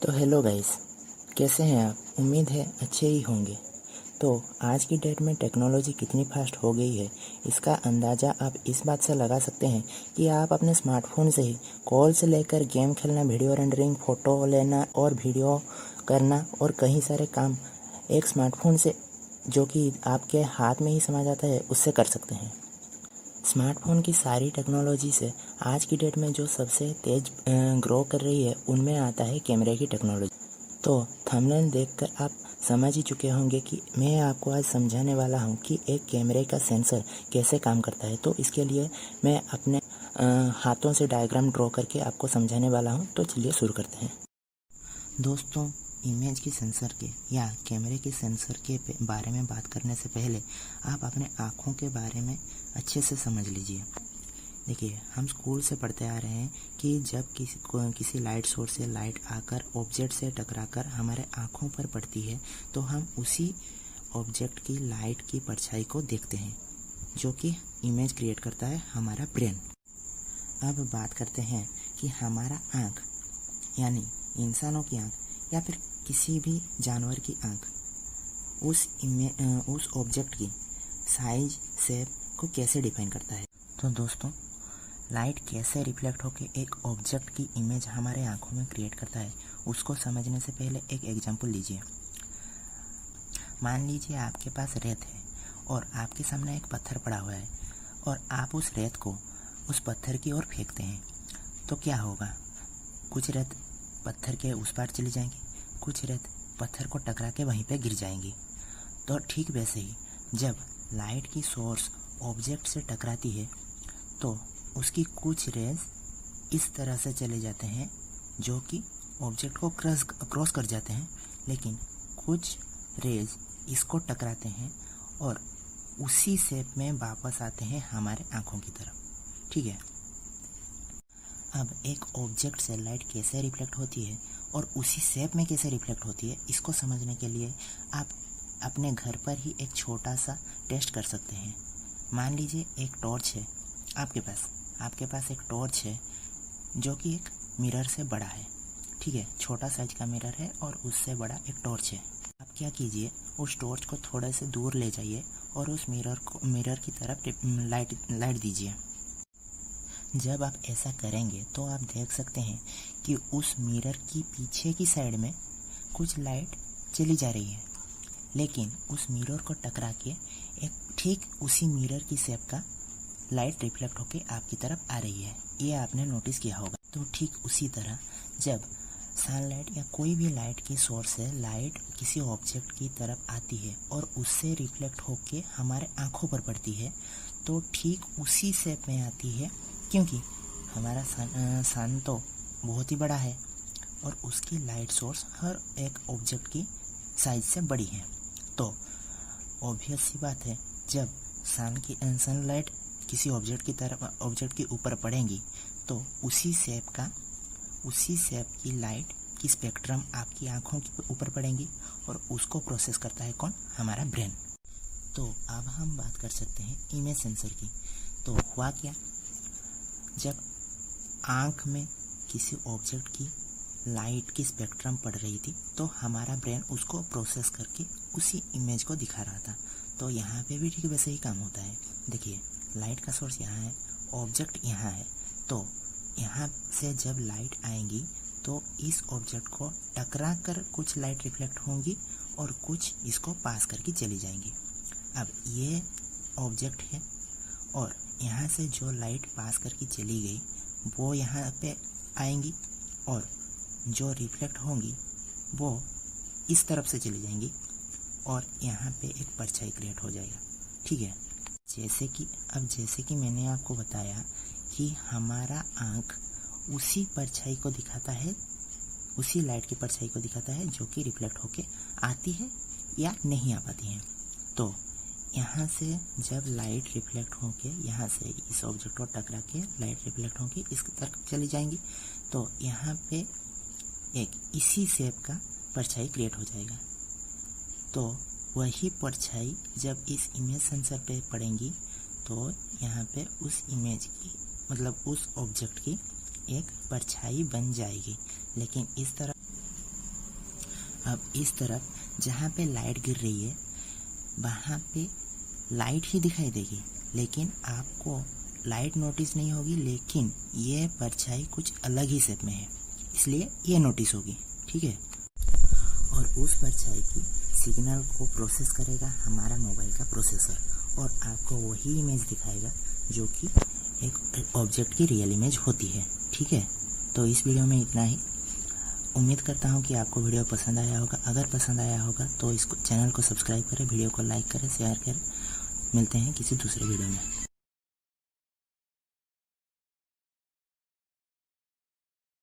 तो hello guys, कैसे हैं आप? उम्मीद है अच्छे ही होंगे। तो आज की डेट में टेक्नोलॉजी कितनी फास्ट हो गई है, इसका अंदाज़ा आप इस बात से लगा सकते हैं कि आप अपने स्मार्टफोन से ही कॉल से लेकर गेम खेलना, वीडियो रेंडरिंग, फ़ोटो लेना और वीडियो करना और कई सारे काम एक स्मार्टफोन से, जो कि आपके हाथ में ही समा जाता है, उससे कर सकते हैं। स्मार्टफ़ोन की सारी टेक्नोलॉजी से आज की डेट में जो सबसे तेज़ ग्रो कर रही है, उनमें आता है कैमरे की टेक्नोलॉजी। तो थंबनेल देखकर आप समझ ही चुके होंगे कि मैं आपको आज समझाने वाला हूं कि एक कैमरे का सेंसर कैसे काम करता है। तो इसके लिए मैं अपने हाथों से डायग्राम ड्रॉ करके आपको समझाने वाला हूं। तो चलिए शुरू करते हैं। दोस्तों, इमेज की सेंसर के या कैमरे के सेंसर के बारे में बात करने से पहले आप अपने आँखों के बारे में अच्छे से समझ लीजिए। देखिए, हम स्कूल से पढ़ते आ रहे हैं कि जब किसी लाइट सोर्स से लाइट आकर ऑब्जेक्ट से टकराकर हमारे आँखों पर पड़ती है, तो हम उसी ऑब्जेक्ट की लाइट की परछाई को देखते हैं, जो कि इमेज क्रिएट करता है हमारा ब्रेन। अब बात करते हैं कि हमारा आँख, यानी इंसानों की आँख या फिर किसी भी जानवर की आँख उस ऑब्जेक्ट की साइज शेप को कैसे डिफाइन करता है। तो दोस्तों, लाइट कैसे रिफ्लेक्ट होकर एक ऑब्जेक्ट की इमेज हमारे आँखों में क्रिएट करता है, उसको समझने से पहले एक एग्जांपल लीजिए। मान लीजिए आपके पास रेत है और आपके सामने एक पत्थर पड़ा हुआ है और आप उस रेत को उस पत्थर की ओर फेंकते हैं, तो क्या होगा? कुछ रेत पत्थर के उस पार चली जाएंगी, कुछ रेत पत्थर को टकरा के वहीं पे गिर जाएंगी। तो ठीक वैसे ही जब लाइट की सोर्स ऑब्जेक्ट से टकराती है, तो उसकी कुछ रेज इस तरह से चले जाते हैं जो कि ऑब्जेक्ट को क्रॉस कर जाते हैं, लेकिन कुछ रेज इसको टकराते हैं और उसी शेप में वापस आते हैं हमारे आँखों की तरफ। ठीक है। अब एक ऑब्जेक्ट से लाइट कैसे रिफ्लेक्ट होती है और उसी शेप में कैसे रिफ्लेक्ट होती है, इसको समझने के लिए आप अपने घर पर ही एक छोटा सा टेस्ट कर सकते हैं। मान लीजिए एक टॉर्च है आपके पास एक टॉर्च है जो कि एक मिरर से बड़ा है। ठीक है, छोटा साइज का मिरर है और उससे बड़ा एक टॉर्च है। आप क्या कीजिए, उस टॉर्च को थोड़े से दूर ले जाइए और उस मिरर की तरफ लाइट दीजिए। जब आप ऐसा करेंगे तो आप देख सकते हैं कि उस मिरर की पीछे की साइड में कुछ लाइट चली जा रही है, लेकिन उस मिरर को टकरा के एक ठीक उसी मिरर की शेप का लाइट रिफ्लेक्ट होके आपकी तरफ आ रही है। ये आपने नोटिस किया होगा। तो ठीक उसी तरह जब सनलाइट या कोई भी लाइट की सोर्स से लाइट किसी ऑब्जेक्ट की तरफ आती है और उससे रिफ्लेक्ट होके हमारे आँखों पर पड़ती है, तो ठीक उसी शेप में आती है, क्योंकि हमारा सन तो बहुत ही बड़ा है और उसकी लाइट सोर्स हर एक ऑब्जेक्ट की साइज से बड़ी है। तो ऑब्वियस सी बात है, जब सनलाइट किसी ऑब्जेक्ट के ऊपर पड़ेंगी, तो उसी शेप की लाइट की स्पेक्ट्रम आपकी आँखों के ऊपर पड़ेंगी और उसको प्रोसेस करता है कौन? हमारा ब्रेन। तो अब हम बात कर सकते हैं इमेज सेंसर की। तो हुआ क्या, जब आँख में किसी ऑब्जेक्ट की लाइट की स्पेक्ट्रम पड़ रही थी, तो हमारा ब्रेन उसको प्रोसेस करके उसी इमेज को दिखा रहा था। तो यहाँ पे भी ठीक वैसे ही काम होता है। देखिए, लाइट का सोर्स यहाँ है, ऑब्जेक्ट यहाँ है, तो यहाँ से जब लाइट आएंगी तो इस ऑब्जेक्ट को टकरा कर कुछ लाइट रिफ्लेक्ट होंगी और कुछ इसको पास करके चली जाएंगी। अब ये ऑब्जेक्ट है और यहाँ से जो लाइट पास करके चली गई वो यहाँ पे आएंगी और जो रिफ्लेक्ट होंगी वो इस तरफ से चली जाएंगी और यहाँ पे एक परछाई क्रिएट हो जाएगा। ठीक है, जैसे कि मैंने आपको बताया कि हमारा आँख उसी परछाई को दिखाता है, उसी लाइट की परछाई को दिखाता है जो कि रिफ्लेक्ट होके आती है या नहीं आ पाती है। तो यहाँ से जब लाइट रिफ्लेक्ट होके यहाँ से इस ऑब्जेक्ट को टकरा के लाइट रिफ्लेक्ट होके इस तरफ चली जाएंगी, तो यहाँ पे एक इसी शेप का परछाई क्रिएट हो जाएगा। तो वही परछाई जब इस इमेज सेंसर पे पड़ेंगी, तो यहाँ पे उस इमेज की, मतलब उस ऑब्जेक्ट की एक परछाई बन जाएगी। लेकिन इस तरह अब इस तरफ जहाँ पे लाइट गिर रही है वहाँ पे लाइट ही दिखाई देगी, लेकिन आपको लाइट नोटिस नहीं होगी, लेकिन ये परछाई कुछ अलग ही शेप में है, इसलिए ये नोटिस होगी। ठीक है। और उस परछाई की सिग्नल को प्रोसेस करेगा हमारा मोबाइल का प्रोसेसर, और आपको वही इमेज दिखाएगा जो कि एक ऑब्जेक्ट की रियल इमेज होती है। ठीक है। तो इस वीडियो में इतना ही। उम्मीद करता हूँ कि आपको वीडियो पसंद आया होगा। अगर पसंद आया होगा तो इसको चैनल को सब्सक्राइब करें, वीडियो को लाइक करें, शेयर करें। मिलते हैं किसी दूसरे वीडियो में।